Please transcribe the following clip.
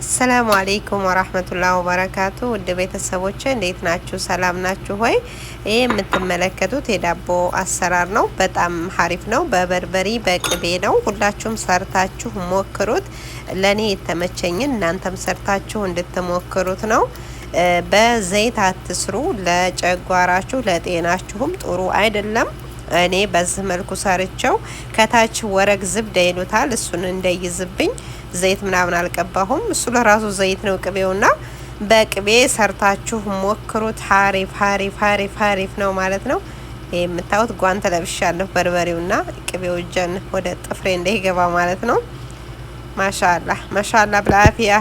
ሰላም አለይኩም ወራህመቱላሂ ወበረካቱ ውድ ቤተሰቦቼ እንዴት ናችሁ? ሰላም ናችሁ ሆይ? ይሄ የምትመለከቱት የዳቦ አሰራር ነው። በጣም ሀሪፍ ነው። በበርበሪ በቅቤ ነው። ሁላችሁም ሰርታችሁ ሞክሩት። ለኔ የተመቸኝን እናንተም ሰርታችሁ እንድትሞክሩት ነው። በዘይት አትስሩ። ለጨጓራችሁ ለጤናችሁም ጥሩ አይደለም። እኔ በዚህ መልኩ ሰርቸው ከታች ወረቅ ዝብዳ ይሉታል። እሱን እንደይዝብኝ ዘይት ምናምን አልቀባሁም። እሱ ለራሱ ዘይት ነው ቅቤውና በቅቤ ሰርታችሁ ሞክሩት። ሀሪፍ ሀሪፍ ሀሪፍ ሀሪፍ ነው ማለት ነው። ይሄ የምታዩት ጓንት ለብሻለሁ። በርበሬውና ቅቤው እጀን ወደ ጥፍሬ እንዳይገባ ማለት ነው። ማሻአላህ ማሻአላህ ብላፊያ